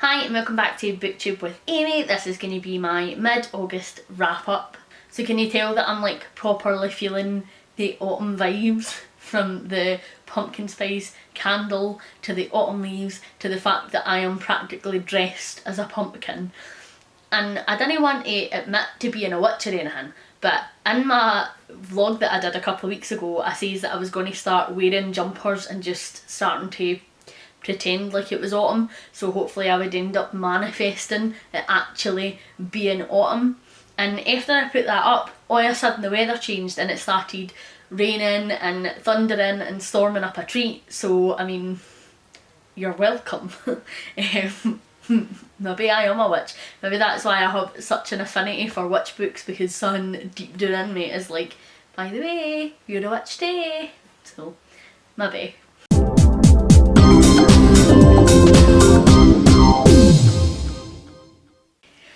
Hi and welcome back to BookTube with Amy. This is going to be my mid-August wrap up. So can you tell that I'm like properly feeling the autumn vibes, from the pumpkin spice candle to the autumn leaves to the fact that I am practically dressed as a pumpkin. And I didn't want to admit to being a witch or anything, but in my vlog that I did a couple of weeks ago I says that I was going to start wearing jumpers and just starting to pretend like it was autumn, so hopefully I would end up manifesting it actually being autumn. And after I put that up, all of a sudden the weather changed and it started raining and thundering and storming up a tree. So I mean, you're welcome. Maybe I am a witch. Maybe that's why I have such an affinity for witch books, because something deep down in me is like, by the way, you're a witch too. So maybe.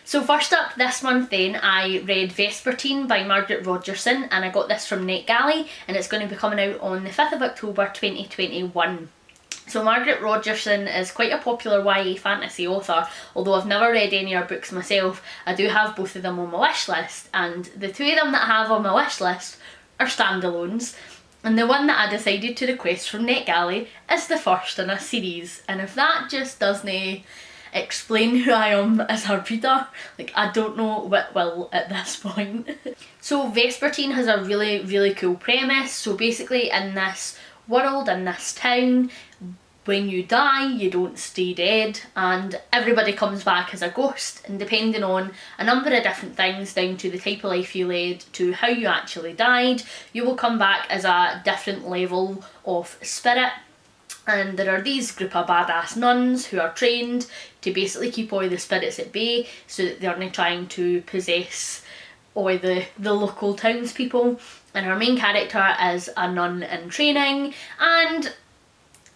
So first up this month then, I read Vespertine by Margaret Rogerson, and I got this from NetGalley, and it's going to be coming out on the 5th of October 2021. So Margaret Rogerson is quite a popular YA fantasy author. Although I've never read any of her books myself, I do have both of them on my wish list, and the two of them that I have on my wish list are standalones. And the one that I decided to request from NetGalley is the first in a series, and if that just doesn't explain who I am as a reader, like, I don't know what will at this point. So Vespertine has a really cool premise. So basically in this world, in this town, when you die you don't stay dead, and everybody comes back as a ghost, and depending on a number of different things, down to the type of life you led to how you actually died, you will come back as a different level of spirit. And there are these group of badass nuns who are trained to basically keep all the spirits at bay, so that they're not trying to possess all the local townspeople. And our main character is a nun in training, and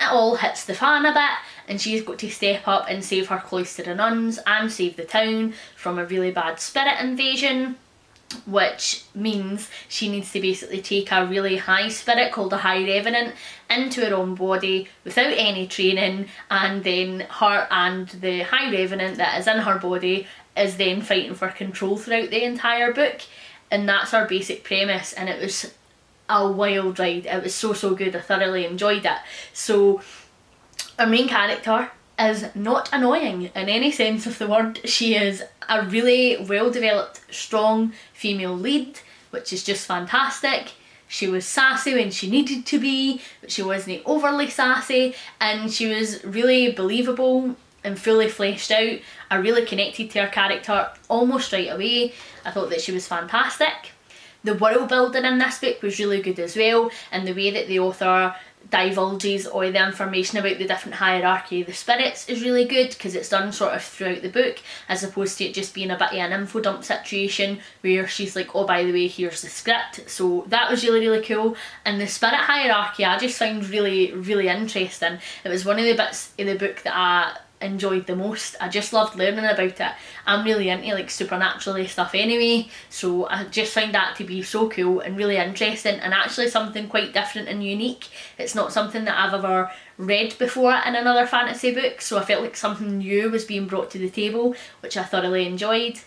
it all hits the fan a bit, and she's got to step up and save her cloister of nuns and save the town from a really bad spirit invasion. Which means she needs to basically take a really high spirit called a High Revenant into her own body without any training, and then her and the High Revenant that is in her body is then fighting for control throughout the entire book. And that's our basic premise, and it was a wild ride. It was so good. I thoroughly enjoyed it. So our main character is not annoying in any sense of the word. She is a really well developed, strong female lead, which is just fantastic. She was sassy when she needed to be, but she wasn't overly sassy, and she was really believable and fully fleshed out. I really connected to her character almost right away. I thought that she was fantastic. The world building in this book was really good as well, and the way that the author divulges all the information about the different hierarchy of the spirits is really good, because it's done sort of throughout the book, as opposed to it just being a bit of an info dump situation where she's like, oh by the way, here's the script. So that was really cool. And the spirit hierarchy I just found really interesting. It was one of the bits of the book that I enjoyed the most. I just loved learning about it. I'm really into like supernaturally stuff anyway, so I just found that to be so cool and really interesting, and actually something quite different and unique. It's not something that I've ever read before in another fantasy book, so I felt like something new was being brought to the table, which I thoroughly enjoyed.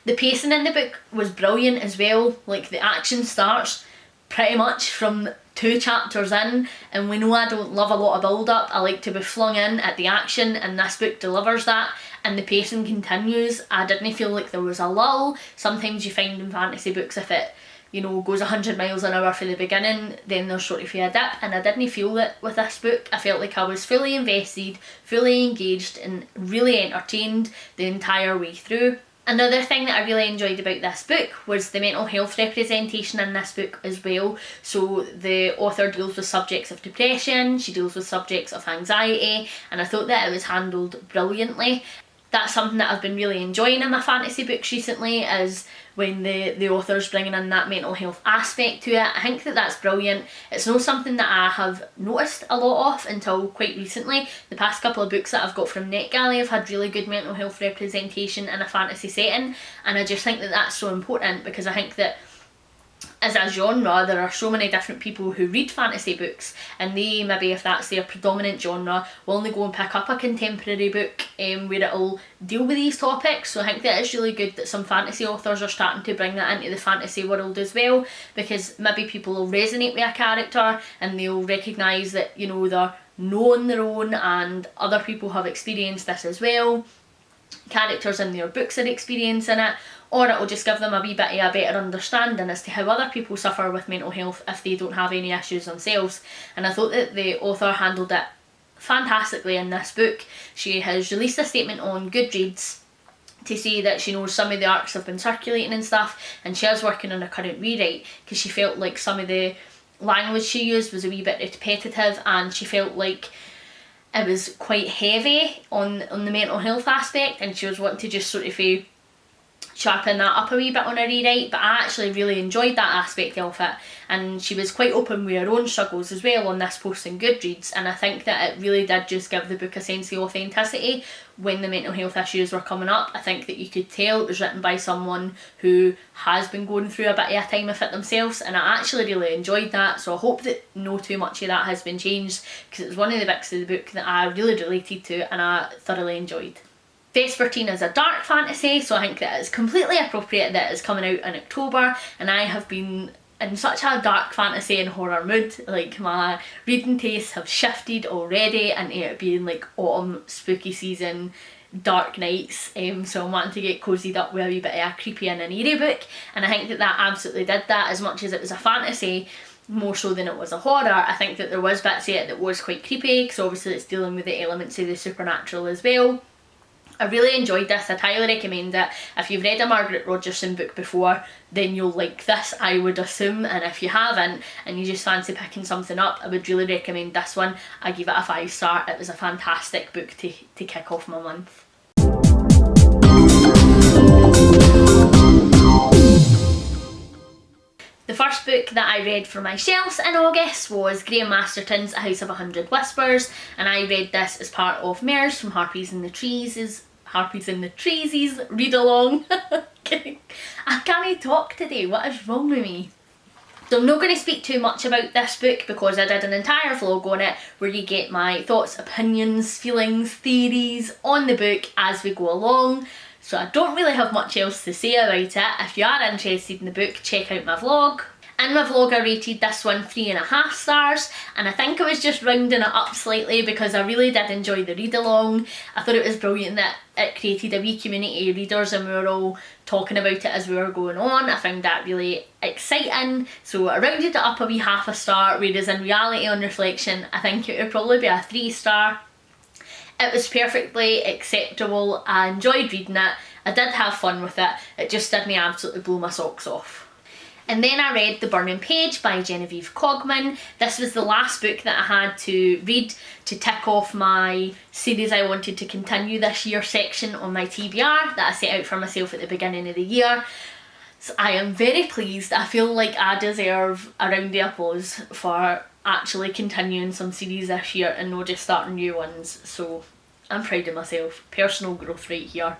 The pacing in the book was brilliant as well. Like, the action starts pretty much from 2 chapters in, and we know I don't love a lot of build up. I like to be flung in at the action, and this book delivers that, and the pacing continues. I didn't feel like there was a lull. Sometimes you find in fantasy books, if it, you know, goes 100 miles an hour for the beginning, then there's sort of a dip, and I didn't feel it with this book. I felt like I was fully invested, fully engaged, and really entertained the entire way through. Another thing that I really enjoyed about this book was the mental health representation in this book as well. So the author deals with subjects of depression, she deals with subjects of anxiety, and I thought that it was handled brilliantly. That's something that I've been really enjoying in my fantasy books recently, is when the author's bringing in that mental health aspect to it. I think that that's brilliant. It's not something that I have noticed a lot of until quite recently. The past couple of books that I've got from NetGalley have had really good mental health representation in a fantasy setting, and I just think that that's so important, because I think that as a genre, there are so many different people who read fantasy books, and they, maybe if that's their predominant genre, will only go and pick up a contemporary book where it'll deal with these topics. So I think that it's really good that some fantasy authors are starting to bring that into the fantasy world as well, because maybe people will resonate with a character and they'll recognise that, you know, they're no on their own and other people have experienced this as well. Characters in their books are experiencing it, or it'll just give them a wee bit of a better understanding as to how other people suffer with mental health if they don't have any issues themselves. And I thought that the author handled it fantastically in this book. She has released a statement on Goodreads to say that she knows some of the arcs have been circulating and stuff, and she is working on a current rewrite because she felt like some of the language she used was a wee bit repetitive, and she felt like it was quite heavy on the mental health aspect, and she was wanting to just sort of sharpen that up a wee bit on a rewrite. But I actually really enjoyed that aspect of it, and she was quite open with her own struggles as well on this post in Goodreads, and I think that it really did just give the book a sense of authenticity when the mental health issues were coming up. I think that you could tell it was written by someone who has been going through a bit of a time of it themselves, and I actually really enjoyed that. So I hope that no too much of that has been changed, because it was one of the bits of the book that I really related to and I thoroughly enjoyed. Vespertine is a dark fantasy, so I think that it's completely appropriate that it's coming out in October, and I have been in such a dark fantasy and horror mood. Like, my reading tastes have shifted already into it being like autumn, spooky season, dark nights, so I'm wanting to get cozied up with a wee bit of a creepy and an eerie book, and I think that that absolutely did that. As much as it was a fantasy, more so than it was a horror, I think that there was bits of it that was quite creepy, because obviously it's dealing with the elements of the supernatural as well. I really enjoyed this. I'd highly recommend it. If you've read a Margaret Rogerson book before, then you'll like this, I would assume, and if you haven't and you just fancy picking something up, I would really recommend this one. I give it a 5-star. It was a fantastic book to kick off my month. The first book that I read for my shelves in August was Graham Masterton's A House of 100 Whispers, and I read this as part of Mares from Harpies in the Trees' read along. I can't talk today, what is wrong with me? So I'm not going to speak too much about this book because I did an entire vlog on it where you get my thoughts, opinions, feelings, theories on the book as we go along. So I don't really have much else to say about it. If you are interested in the book, check out my vlog. In my vlog I rated this one 3.5 stars, and I think I was just rounding it up slightly because I really did enjoy the read along. I thought it was brilliant that it created a wee community of readers and we were all talking about it as we were going on. I found that really exciting, so I rounded it up a wee 1/2 star, whereas in reality, on reflection, I think it would probably be a 3-star. It was perfectly acceptable. I enjoyed reading it. I did have fun with it. It just did me absolutely blow my socks off. And then I read The Burning Page by Genevieve Cogman. This was the last book that I had to read to tick off my series I wanted to continue this year section on my TBR that I set out for myself at the beginning of the year. So I am very pleased. I feel like I deserve a round of applause for actually continuing some series this year and not just starting new ones. So I'm proud of myself. Personal growth right here.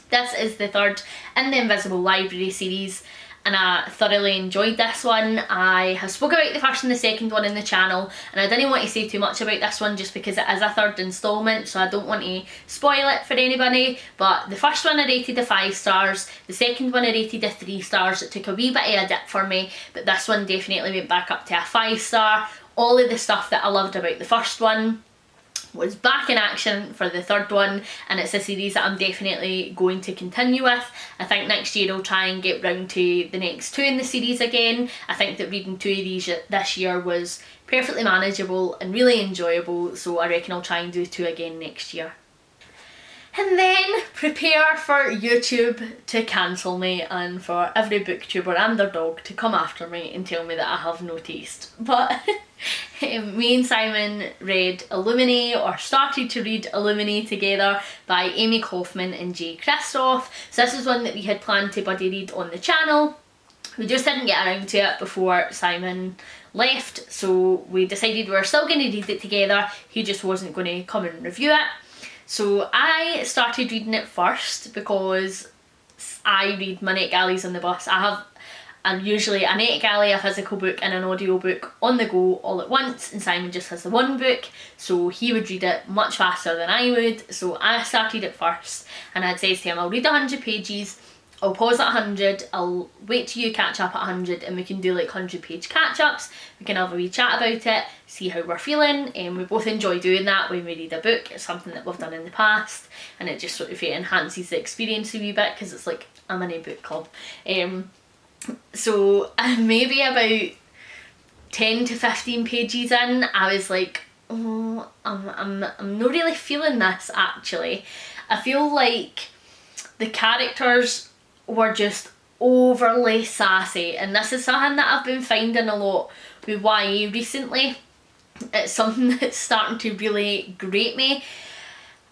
This is the third in the Invisible Library series, and I thoroughly enjoyed this one. I have spoke about the first and the second one in the channel, and I didn't want to say too much about this one just because it is a third instalment, so I don't want to spoil it for anybody. But the first one I rated a 5 stars, the second one I rated a 3 stars. It took a wee bit of a dip for me, but this one definitely went back up to a 5 star. All of the stuff that I loved about the first one was back in action for the third one, and it's a series that I'm definitely going to continue with. I think next year I'll try and get round to the next 2 in the series again. I think that reading 2 of these this year was perfectly manageable and really enjoyable, so I reckon I'll try and do 2 again next year. And then prepare for YouTube to cancel me and for every booktuber and their dog to come after me and tell me that I have no taste. But me and Simon read Illuminae, or started to read Illuminae together, by Amy Kaufman and Jay Kristoff. So this is one that we had planned to buddy read on the channel. We just didn't get around to it before Simon left, so we decided we were still going to read it together. He just wasn't going to come and review it. So I started reading it first because I read my NetGalleys on the bus. I have and usually a NetGalley, a physical book and an audiobook on the go all at once, and Simon just has the one book, so he would read it much faster than I would. So I started it first, and I'd say to him, I'll read 100 pages, I'll pause at 100, I'll wait till you catch up at 100, and we can do like 100-page catch-ups, we can have a wee chat about it, see how we're feeling, and we both enjoy doing that when we read a book. It's something that we've done in the past, and it just sort of enhances the experience a wee bit, because it's like a mini book club. So maybe about 10 to 15 pages in, I was like, oh, I'm not really feeling this actually. I feel like the characters were just overly sassy, and this is something that I've been finding a lot with YA recently. It's something that's starting to really grate me.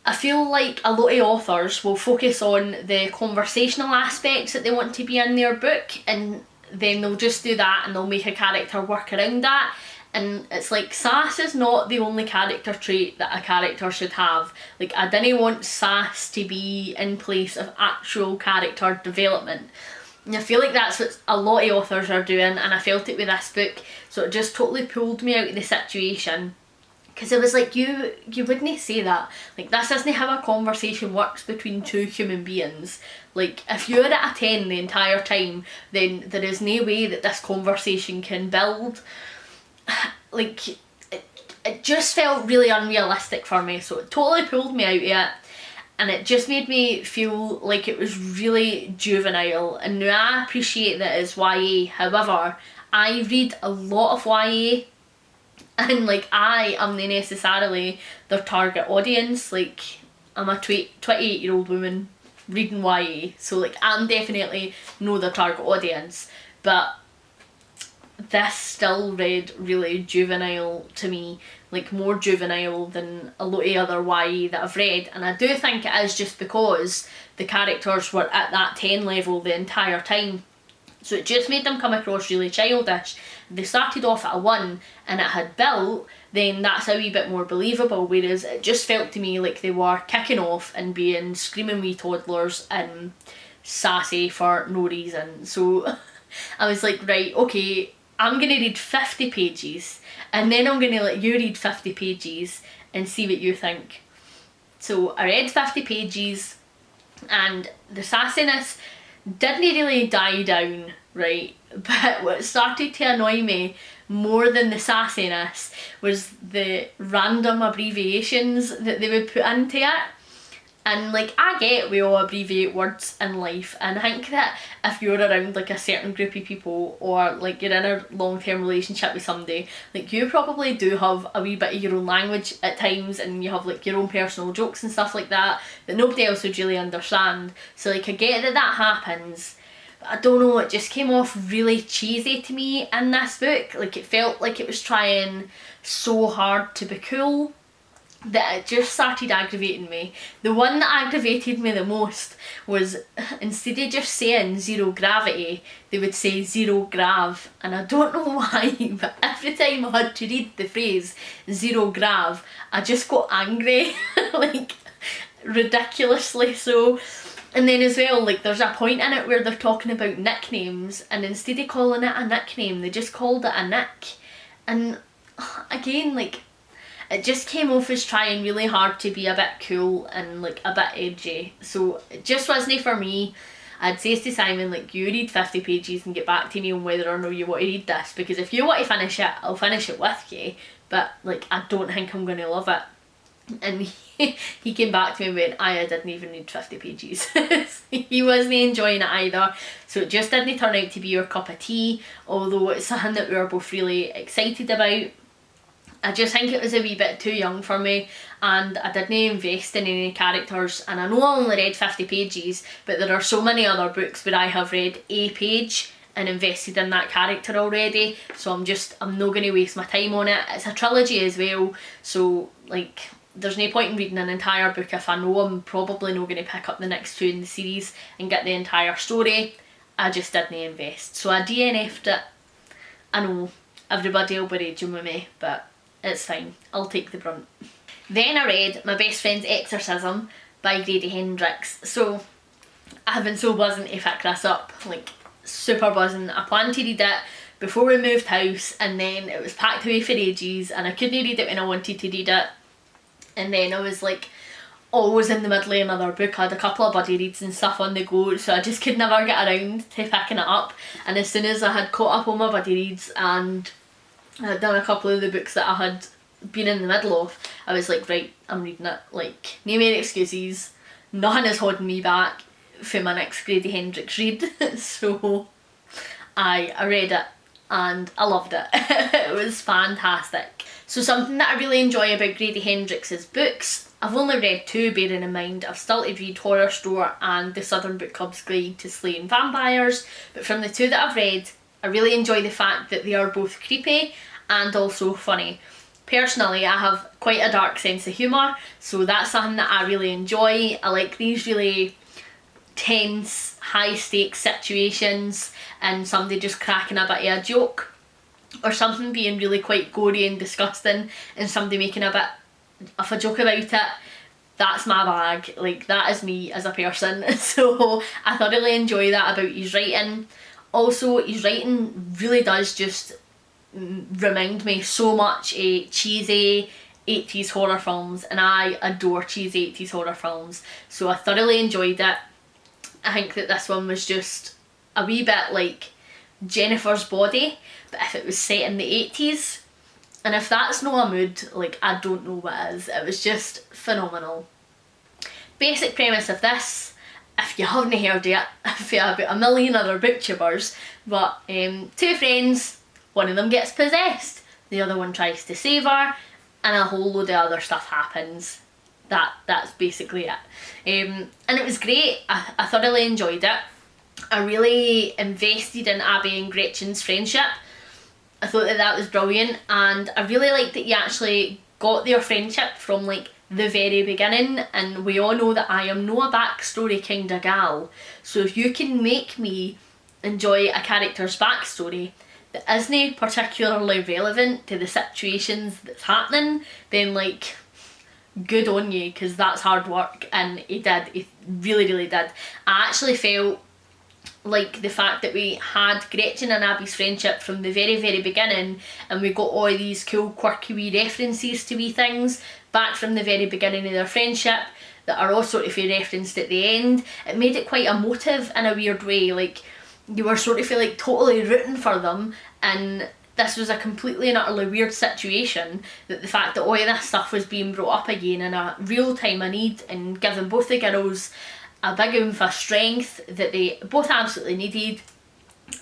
I feel like a lot of authors will focus on the conversational aspects that they want to be in their book, and then they'll just do that and they'll make a character work around that. And it's like, sass is not the only character trait that a character should have. Like, I didn't want sass to be in place of actual character development. And I feel like that's what a lot of authors are doing, and I felt it with this book. So it just totally pulled me out of the situation. Because it was like, you wouldn't say that. Like, this isn't how a conversation works between two human beings. Like, if you're at a 10 the entire time, then there is no way that this conversation can build. Like, it just felt really unrealistic for me, so it totally pulled me out of it, and it just made me feel like it was really juvenile. And now I appreciate that it's YA, however, I read a lot of YA, and like, I am not necessarily their target audience. Like, I'm a 28-year-old woman reading YA, so like, I'm definitely no their target audience, but this still read really juvenile to me, like more juvenile than a lot of other YA that I've read. And I do think it is just because the characters were at that 10 level the entire time, so it just made them come across really childish. If they started off at a 1 and it had built, then that's a wee bit more believable, whereas it just felt to me like they were kicking off and being screaming wee toddlers and sassy for no reason. So I was like, right, okay, I'm going to read 50 pages and then I'm going to let you read 50 pages and see what you think. So I read 50 pages and the sassiness didn't really die down, right? But what started to annoy me more than the sassiness was the random abbreviations that they would put into it. And like, I get we all abbreviate words in life, and I think that if you're around like a certain group of people, or like you're in a long-term relationship with somebody, like you probably do have a wee bit of your own language at times, and you have like your own personal jokes and stuff like that that nobody else would really understand. So like, I get that that happens, but I don't know, it just came off really cheesy to me in this book. Like, it felt like it was trying so hard to be cool that it just started aggravating me. The one that aggravated me the most was, instead of just saying zero gravity, they would say zero grav, and I don't know why, but every time I had to read the phrase zero grav, I just got angry, like ridiculously so. And then as well, like, there's a point in it where they're talking about nicknames, and instead of calling it a nickname, they just called it a nick. And again, like, it just came off as trying really hard to be a bit cool and like a bit edgy. So it just wasn't for me. I'd say to Simon, like, you read 50 pages and get back to me on whether or not you want to read this, because if you want to finish it, I'll finish it with you, but like, I don't think I'm going to love it. And he came back to me and went, I didn't even read 50 pages. He wasn't enjoying it either. So it just didn't turn out to be your cup of tea, although it's something that we were both really excited about. I just think it was a wee bit too young for me, and I didn't invest in any characters. And I know I only read 50 pages, but there are so many other books where I have read a page and invested in that character already, so I'm not going to waste my time on it. It's a trilogy as well, so like, there's no point in reading an entire book if I know I'm probably not going to pick up the next 2 in the series and get the entire story. I just didn't invest, so I DNF'd it. I know everybody will be raging with me, but it's fine, I'll take the brunt. Then I read My Best Friend's Exorcism by Grady Hendrix. So I've been so buzzing to pick this up, like, super buzzing. I planned to read it before we moved house, and then it was packed away for ages and I couldn't read it when I wanted to read it. And then I was like always in the middle of another book. I had a couple of buddy reads and stuff on the go, so I just could never get around to picking it up. And as soon as I had caught up on my buddy reads and I had done a couple of the books that I had been in the middle of, I was like, right, I'm reading it. Like, no more excuses, nothing is holding me back for my next Grady Hendrix read. So I read it and I loved it. It was fantastic. So something that I really enjoy about Grady Hendrix's books, I've only read 2, bearing in mind I've still to read Horror Store and the Southern Book Club's Guide to Slaying Vampires, but from the 2 that I've read, I really enjoy the fact that they are both creepy and also funny. Personally, I have quite a dark sense of humour, so that's something that I really enjoy. I like these really tense, high stakes situations and somebody just cracking a bit of a joke, or something being really quite gory and disgusting and somebody making a bit of a joke about it. That's my bag, like that is me as a person. So I thoroughly enjoy that about his writing. Also, his writing really does just remind me so much of cheesy 80s horror films, and I adore cheesy 80s horror films, so I thoroughly enjoyed it. I think that this one was just a wee bit like Jennifer's Body, but if it was set in the 80s, and if that's not a mood, like I don't know what is. It was just phenomenal. Basic premise of this, if you haven't heard it, if you're about a million other booktubers, but 2 friends, one of them gets possessed, the other one tries to save her, and a whole load of other stuff happens. That's basically it. And it was great. I thoroughly enjoyed it. I really invested in Abby and Gretchen's friendship. I thought that that was brilliant, and I really liked that you actually got their friendship from like the very beginning, and we all know that I am no a backstory kind of gal, so if you can make me enjoy a character's backstory that isn't particularly relevant to the situations that's happening, then like good on you, because that's hard work, and he really did. I actually felt like the fact that we had Gretchen and Abby's friendship from the very beginning, and we got all these cool quirky wee references to wee things back from the very beginning of their friendship that are all sort of referenced at the end, it made it quite emotive in a weird way. Like, you were sort of like totally rooting for them, and this was a completely and utterly weird situation, that the fact that all of this stuff was being brought up again in a real time of need and giving both the girls a big oomph of strength that they both absolutely needed.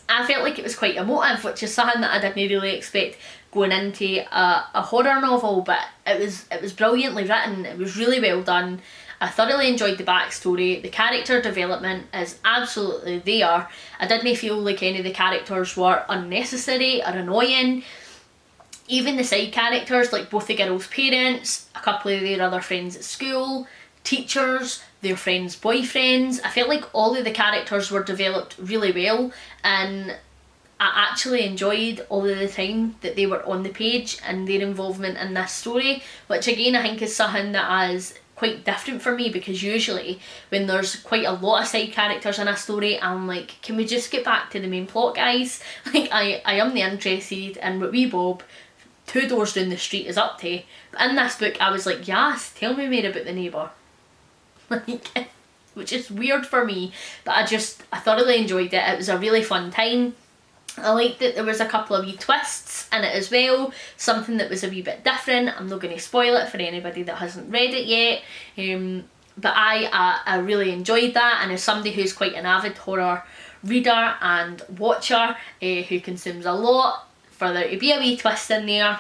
I felt like it was quite emotive, which is something that I didn't really expect going into a horror novel, but it was brilliantly written, it was really well done. I thoroughly enjoyed the backstory, the character development is absolutely there. I didn't feel like any of the characters were unnecessary or annoying. Even the side characters, like both the girls' parents, a couple of their other friends at school, teachers, their friends' boyfriends, I felt like all of the characters were developed really well, and I actually enjoyed all of the time that they were on the page and their involvement in this story, which again I think is something that is quite different for me, because usually when there's quite a lot of side characters in a story, I'm like, can we just get back to the main plot, guys? Like, I am the interested in what wee Bob 2 doors down the street is up to. But in this book I was like, yes, tell me more about the neighbour. Like, which is weird for me, but I thoroughly enjoyed it. It was a really fun time. I liked that there was a couple of wee twists in it as well, something that was a wee bit different. I'm not going to spoil it for anybody that hasn't read it yet, but I really enjoyed that, and as somebody who's quite an avid horror reader and watcher who consumes a lot, for there to be a wee twist in there,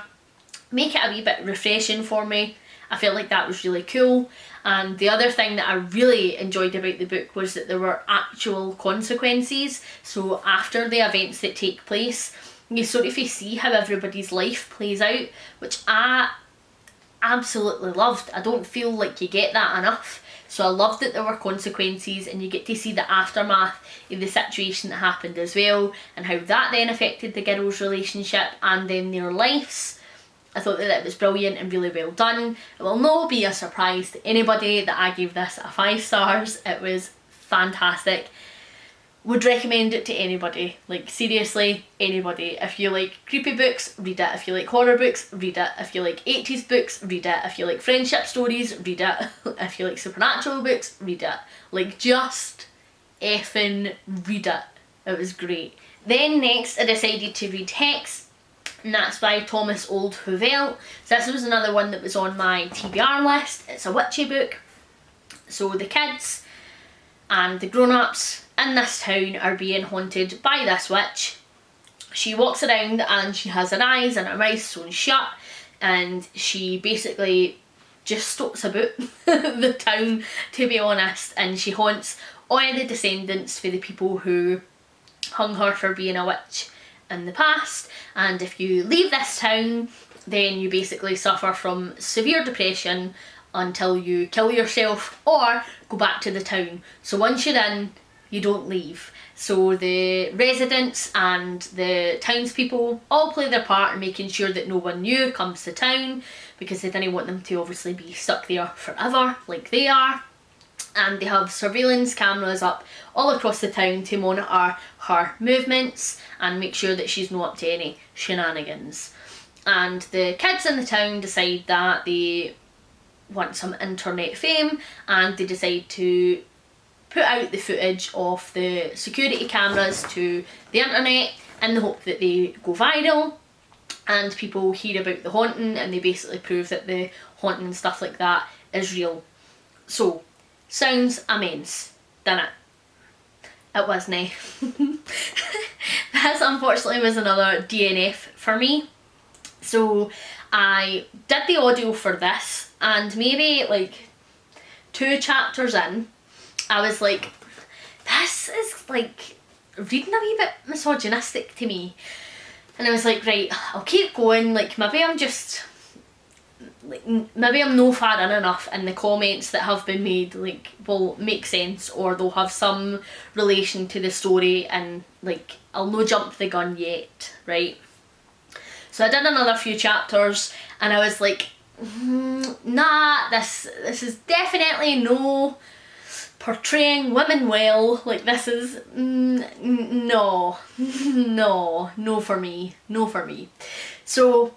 make it a wee bit refreshing for me. I felt like that was really cool. And the other thing that I really enjoyed about the book was that there were actual consequences. So after the events that take place, you sort of see how everybody's life plays out, which I absolutely loved. I don't feel like you get that enough. So I loved that there were consequences, and you get to see the aftermath of the situation that happened as well, and how that then affected the girls' relationship and then their lives. I thought that it was brilliant and really well done. It will not be a surprise to anybody that I gave this a 5 stars. It was fantastic. would recommend it to anybody. Like, seriously, anybody. If you like creepy books, read it. If you like horror books, read it. If you like 80s books, read it. If you like friendship stories, read it. If you like supernatural books, read it. Like, just effing read it. It was great. Then next I decided to read Hex, and that's by Thomas Old Huvell. So this was another one that was on my TBR list. It's a witchy book. So the kids and the grown-ups in this town are being haunted by this witch. She walks around and she has her eyes and her mouth sewn shut, and she basically just stalks about the town, to be honest, and she haunts all the descendants for the people who hung her for being a witch in the past. And if you leave this town, then you basically suffer from severe depression until you kill yourself or go back to the town. So once you're in, you don't leave. So the residents and the townspeople all play their part in making sure that no one new comes to town, because they didn't want them to obviously be stuck there forever like they are. And they have surveillance cameras up all across the town to monitor her movements and make sure that she's not up to any shenanigans. And the kids in the town decide that they want some internet fame, and they decide to put out the footage of the security cameras to the internet in the hope that they go viral and people hear about the haunting, and they basically prove that the haunting and stuff like that is real. So, sounds immense, doesn't it? It wasn't. This unfortunately was another DNF for me. So I did the audio for this, and maybe like 2 chapters in, I was like, this is like reading a wee bit misogynistic to me. And I was like, right, I'll keep going, like maybe I'm just, like, maybe I'm no far in enough, and the comments that have been made like will make sense, or they'll have some relation to the story, and like I'll no jump the gun yet, right? So I did another few chapters and I was like, nah, this is definitely no portraying women well. Like, this is no for me, no for me. So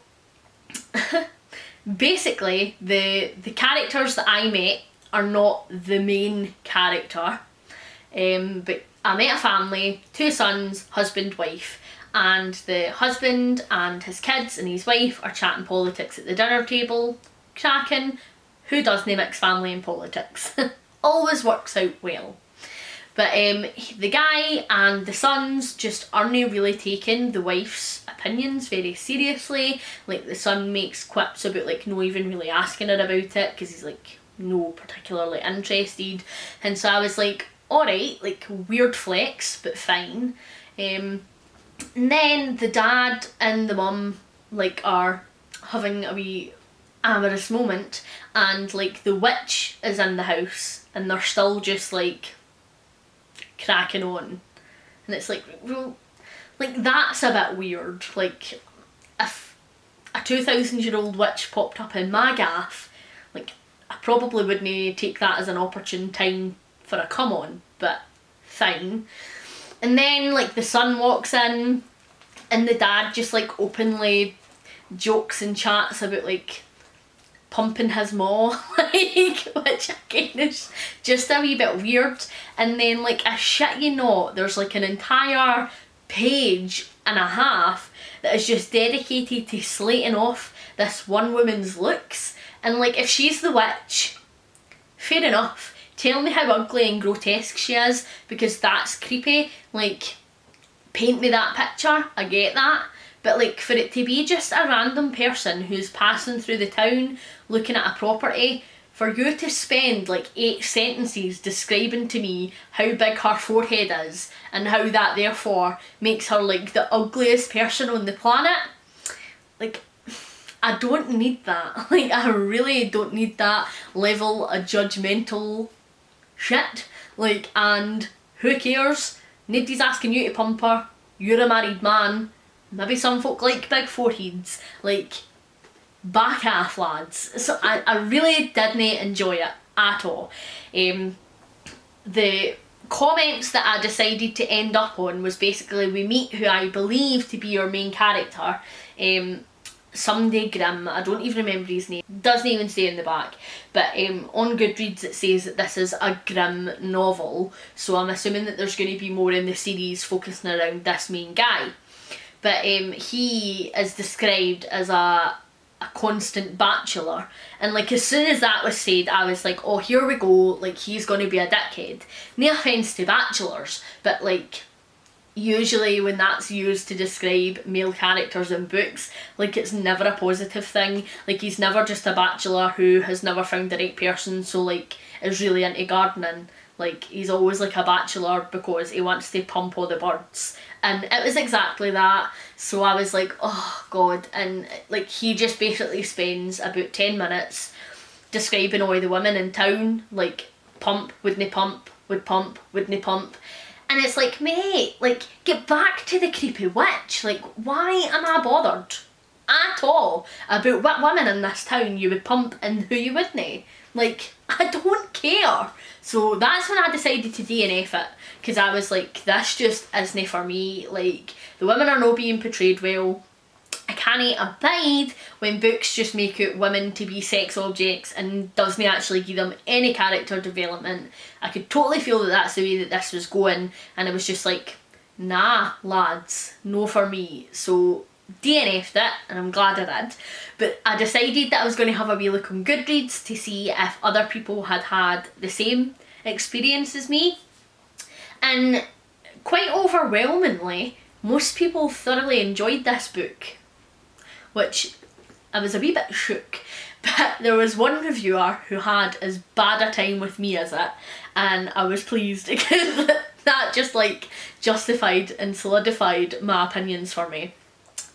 basically the characters that I met are not the main character, but I met a family, 2 sons, husband, wife, and the husband and his kids and his wife are chatting politics at the dinner table. Cracking. Who doesn't mix family and politics? Always works out well. But the guy and the sons just aren't really taking the wife's opinions very seriously. Like, the son makes quips about like no even really asking her about it, because he's like no particularly interested. And so I was like, alright, like weird flex, but fine. And then the dad and the mum like are having a wee amorous moment, and like the witch is in the house and they're still just like cracking on, and it's like, well, like that's a bit weird. Like, if a 2,000-year-old witch popped up in my gaff, like I probably wouldn't take that as an opportune time for a come on, but fine. And then like the son walks in and the dad just like openly jokes and chats about like pumping his maw, like, which again is just a wee bit weird. And then like, I shit you not, there's like an entire page and a half that is just dedicated to slating off this one woman's looks. And like, if she's the witch, fair enough. Tell me how ugly and grotesque she is, because that's creepy. Like, paint me that picture, I get that. But like, for it to be just a random person who's passing through the town looking at a property, for you to spend like 8 sentences describing to me how big her forehead is and how that therefore makes her like the ugliest person on the planet, like, I don't need that. Like, I really don't need that level of judgmental shit. Like, and who cares? Nobody's asking you to pump her. You're a married man. Maybe some folk like big foreheads. Like, back off, lads. So I really didn't enjoy it at all. The comments that I decided to end up on was basically we meet who I believe to be your main character, Someday Grimm. I don't even remember his name, doesn't even say in the back, but on Goodreads it says that this is a Grimm novel, so I'm assuming that there's going to be more in the series focusing around this main guy. But he is described as a constant bachelor, and like as soon as that was said I was like, oh here we go, like he's going to be a dickhead. No offence to bachelors, but like usually when that's used to describe male characters in books, like it's never a positive thing. Like he's never just a bachelor who has never found the right person, so like is really into gardening. Like he's always like a bachelor because he wants to pump all the birds, and it was exactly that. So I was like, oh god. And like he just basically spends about 10 minutes describing all the women in town, like pump, wouldn't pump, would pump, wouldn't pump. And it's like, mate, like, get back to the creepy witch. Like, why am I bothered at all about what women in this town you would pump and who you wouldn't? Like, I don't care. So that's when I decided to DNF it, because I was like, this just isn't for me. Like, the women are not being portrayed well. I can't abide when books just make out women to be sex objects and doesn't actually give them any character development. I could totally feel that that's the way that this was going, and it was just like, nah lads, no for me. So DNF'd it, and I'm glad I did. But I decided that I was going to have a wee look on Goodreads to see if other people had had the same experience as me, and quite overwhelmingly most people thoroughly enjoyed this book, which I was a wee bit shook. But there was one reviewer who had as bad a time with me as it, and I was pleased because that just like justified and solidified my opinions for me.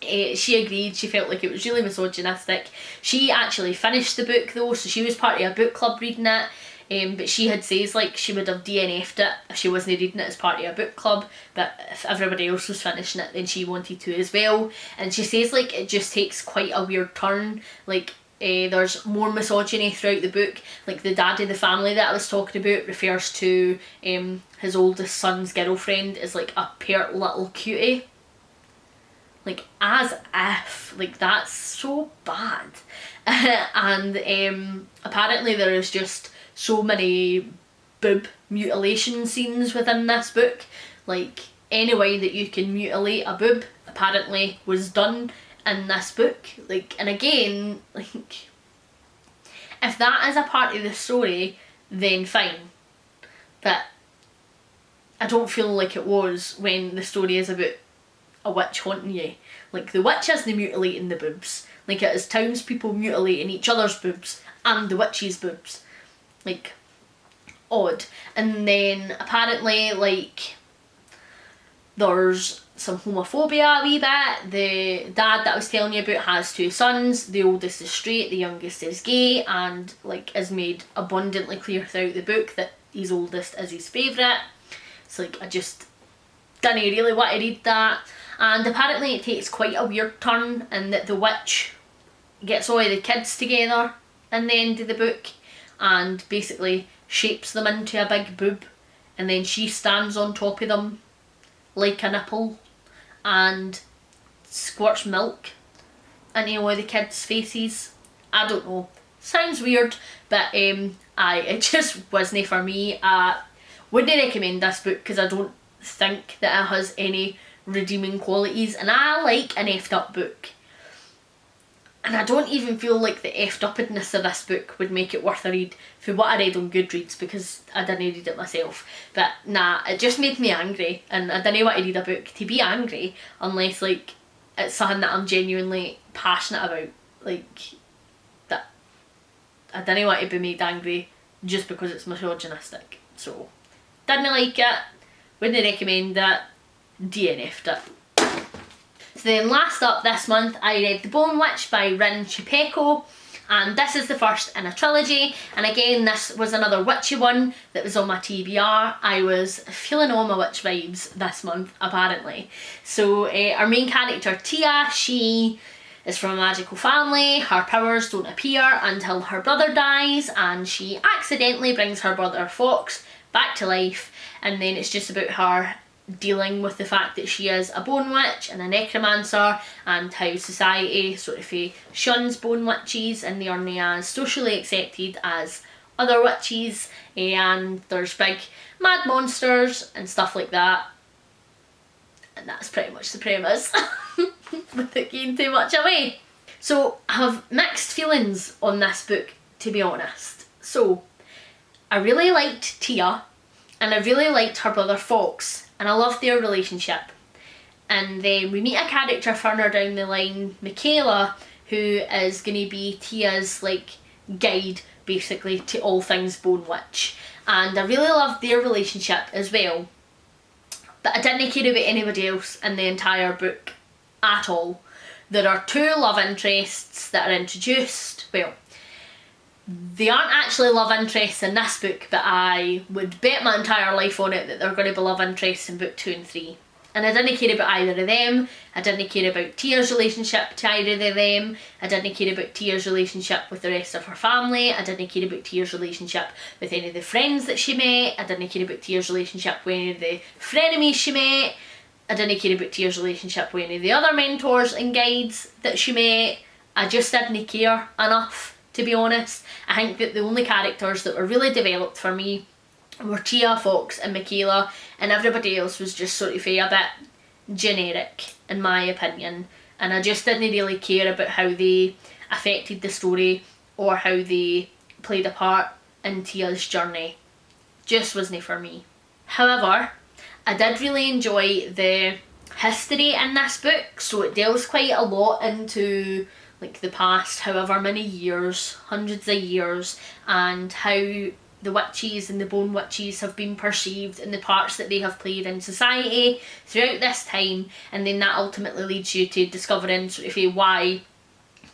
She agreed, she felt like it was really misogynistic. She actually finished the book though, so she was part of a book club reading it. But she had says like she would have DNF'd it if she wasn't reading it as part of a book club, but if everybody else was finishing it then she wanted to as well. And she says like it just takes quite a weird turn. Like there's more misogyny throughout the book. Like the dad of the family that I was talking about refers to his oldest son's girlfriend as like a pert little cutie. Like as if, like that's so bad. And apparently there is just so many boob mutilation scenes within this book. Like any way that you can mutilate a boob apparently was done in this book. Like, and again, like if that is a part of the story then fine, but I don't feel like it was when the story is about a witch haunting you. Like the witch isn't mutilating the boobs, like it is townspeople mutilating each other's boobs and the witch's boobs. Like odd. And then apparently like there's some homophobia a wee bit. The dad that I was telling you about has 2 sons. The oldest is straight, the youngest is gay, and like is made abundantly clear throughout the book that his oldest is his favourite. It's like I just didn't really want to read that. And apparently it takes quite a weird turn in that the witch gets all of the kids together in the end of the book and basically shapes them into a big boob, and then she stands on top of them like a nipple and squirts milk into all the kids' faces. I don't know, sounds weird, but it just wasn't for me. I wouldn't recommend this book because I don't think that it has any redeeming qualities, and I like an effed up book, and I don't even feel like the effed upness of this book would make it worth a read for what I read on Goodreads, because I didn't read it myself. But nah, it just made me angry, and I didn't want to read a book to be angry unless like it's something that I'm genuinely passionate about. Like that, I didn't want to be made angry just because it's misogynistic. So didn't like it, wouldn't recommend it, DNF'd it. So then last up this month I read The Bone Witch by Rin Chupeco, and this is the first in a trilogy, and again this was another witchy one that was on my TBR. I was feeling all my witch vibes this month apparently. So our main character Tia, she is from a magical family. Her powers don't appear until her brother dies, and she accidentally brings her brother Fox back to life, and then it's just about her dealing with the fact that she is a bone witch and a necromancer, and how society sort of shuns bone witches and they aren't as socially accepted as other witches, and there's big mad monsters and stuff like that. And that's pretty much the premise without giving too much away. So I have mixed feelings on this book, to be honest. So I really liked Tia, and I really liked her brother Fox, and I loved their relationship. And then we meet a character further down the line, Michaela, who is going to be Tia's like guide basically to all things Bone Witch. And I really loved their relationship as well. But I didn't care about anybody else in the entire book at all. There are two love interests that are introduced. Well, they aren't actually love interests in this book, but I would bet my entire life on it that they're going to be love interests in book 2 and 3. And I didn't care about either of them. I didn't care about Tia's relationship to either of them. I didn't care about Tia's relationship with the rest of her family. I didn't care about Tia's relationship with any of the friends that she met. I didn't care about Tia's relationship with any of the frenemies she met. I didn't care about Tia's relationship with any of the other mentors and guides that she met. I just didn't care enough, to be honest. I think that the only characters that were really developed for me were Tia, Fox and Michaela, and everybody else was just sort of a bit generic in my opinion, and I just didn't really care about how they affected the story or how they played a part in Tia's journey. Just wasn't for me. However, I did really enjoy the history in this book, so it delves quite a lot into like the past however many years, hundreds of years, and how the witches and the bone witches have been perceived and the parts that they have played in society throughout this time, and then that ultimately leads you to discovering sort of why,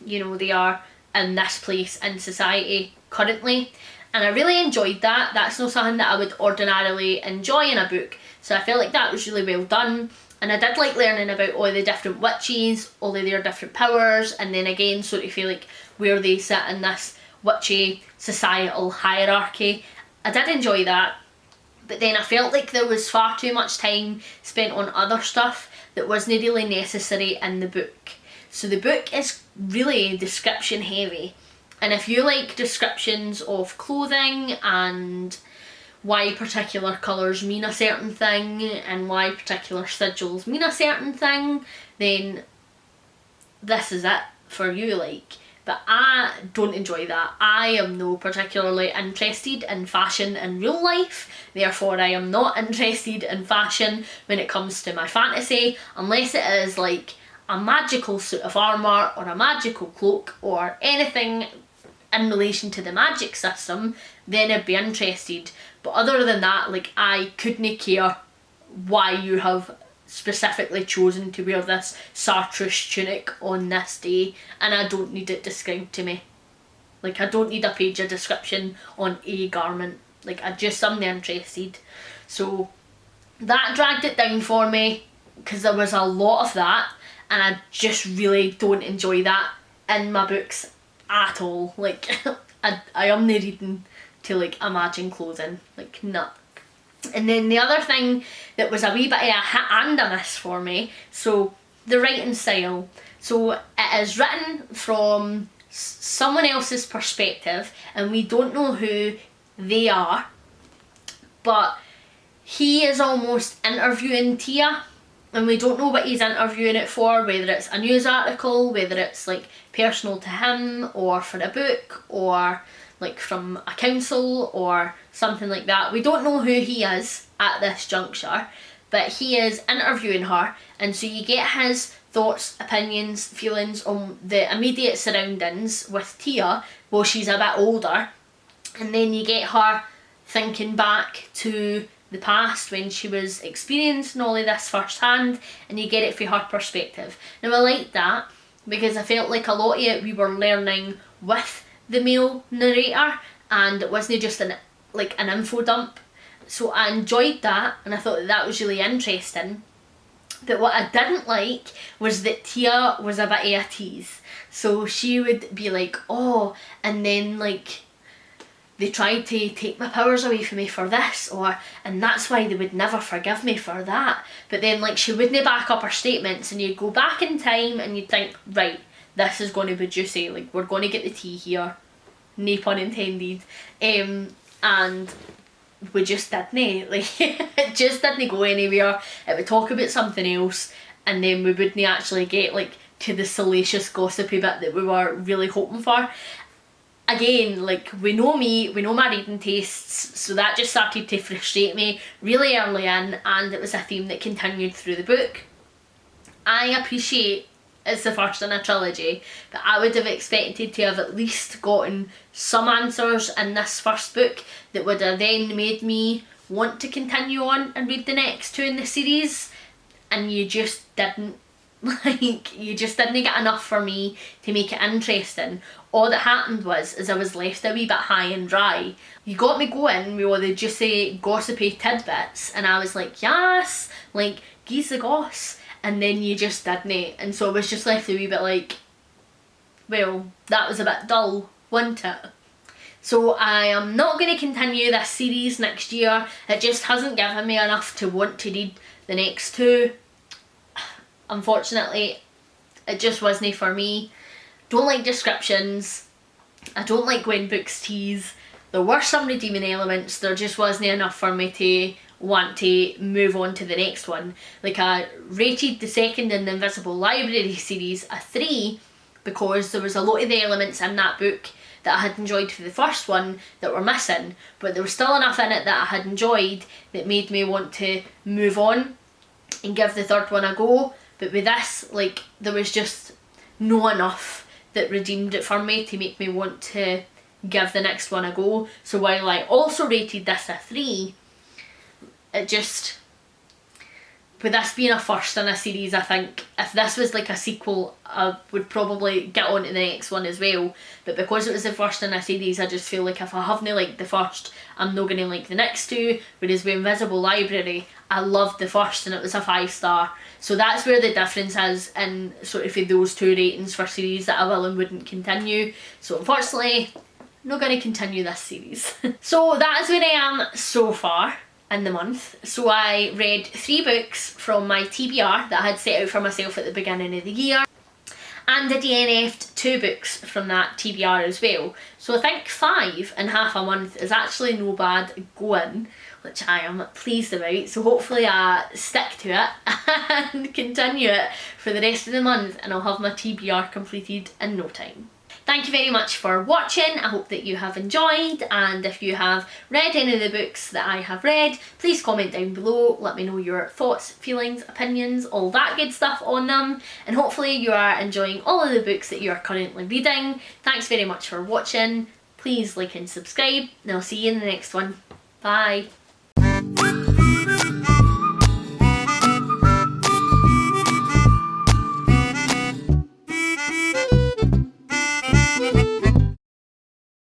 you know, they are in this place in society currently. And I really enjoyed that. That's not something that I would ordinarily enjoy in a book, so I felt like that was really well done. And I did like learning about all the different witches, all of their different powers, and then again sort of feel like where they sit in this witchy societal hierarchy. I did enjoy that, but then I felt like there was far too much time spent on other stuff that wasn't really necessary in the book. So the book is really description heavy, and if you like descriptions of clothing and why particular colours mean a certain thing and why particular sigils mean a certain thing, then this is it for you. Like, but I don't enjoy that. I am no particularly interested in fashion in real life, therefore I am not interested in fashion when it comes to my fantasy, unless it is like a magical suit of armour or a magical cloak or anything in relation to the magic system, then I'd be interested. But other than that, like, I couldn't care why you have specifically chosen to wear this Chartreuse tunic on this day, and I don't need it described to me. Like, I don't need a page of description on a garment. Like, I just am not interested. So that dragged it down for me, because there was a lot of that, and I just really don't enjoy that in my books at all. Like, I am not reading to like imagine clothing, like, nah. And then the other thing that was a wee bit of a hit and a miss for me, so the writing style. So it is written from someone else's perspective, and we don't know who they are, but he is almost interviewing Tia, and we don't know what he's interviewing it for, whether it's a news article, whether it's like personal to him or for a book or like from a council or something like that. We don't know who he is at this juncture, but he is interviewing her, and so you get his thoughts, opinions, feelings on the immediate surroundings with Tia while she's a bit older, and then you get her thinking back to the past when she was experiencing all of this firsthand, and you get it from her perspective. Now I like that because I felt like a lot of it we were learning with the male narrator, and it wasn't just an info dump. So I enjoyed that, and I thought that was really interesting. But what I didn't like was that Tia was a bit of a tease. So she would be like, oh, and then like they tried to take my powers away from me for this, and that's why they would never forgive me for that. But then like she wouldn't back up her statements, and you'd go back in time and you'd think, right, this is going to be juicy, like we're going to get the tea here, no pun intended. And we just didn't, like it just didn't go anywhere. It would talk about something else, and then we wouldn't actually get like to the salacious gossipy bit that we were really hoping for. Again, like we know me, we know my reading tastes, so that just started to frustrate me really early in, and it was a theme that continued through the book. I appreciate it's the first in a trilogy, but I would have expected to have at least gotten some answers in this first book that would have then made me want to continue on and read the next two in the series, and you just didn't. Like, you just didn't get enough for me to make it interesting. All that happened was I was left a wee bit high and dry. You got me going with all the juicy, gossipy tidbits, and I was like, yes, like, geese the goss. And then you just didn't, and so I was just left a wee bit like, well, that was a bit dull, wasn't it? So I am not going to continue this series next year. It just hasn't given me enough to want to read the next two. Unfortunately, it just wasn't for me. Don't like descriptions. I don't like when books tease. There were some redeeming elements, there just wasn't enough for me to want to move on to the next one. Like, I rated the second in the Invisible Library series a 3 because there was a lot of the elements in that book that I had enjoyed for the first one that were missing, but there was still enough in it that I had enjoyed that made me want to move on and give the third one a go. But with this, like, there was just no enough that redeemed it for me to make me want to give the next one a go. So while I also rated this a 3, it just, with this being a first in a series, I think if this was like a sequel, I would probably get on to the next one as well. But because it was the first in a series, I just feel like if I haven't liked the first, I'm not going to like the next two. Whereas with Invisible Library, I loved the first and it was a 5-star. So that's where the difference is in sort of those two ratings for series that I will and wouldn't continue. So unfortunately, I'm not going to continue this series. So that is where I am so far in the month. So I read 3 books from my TBR that I had set out for myself at the beginning of the year, and I DNF'd 2 books from that TBR as well. So I think 5 in half a month is actually no bad going, which I am pleased about. So hopefully I stick to it and continue it for the rest of the month, and I'll have my TBR completed in no time. Thank you very much for watching. I hope that you have enjoyed, and if you have read any of the books that I have read, please comment down below. Let me know your thoughts, feelings, opinions, all that good stuff on them, and hopefully you are enjoying all of the books that you are currently reading. Thanks very much for watching. Please like and subscribe, and I'll see you in the next one. Bye.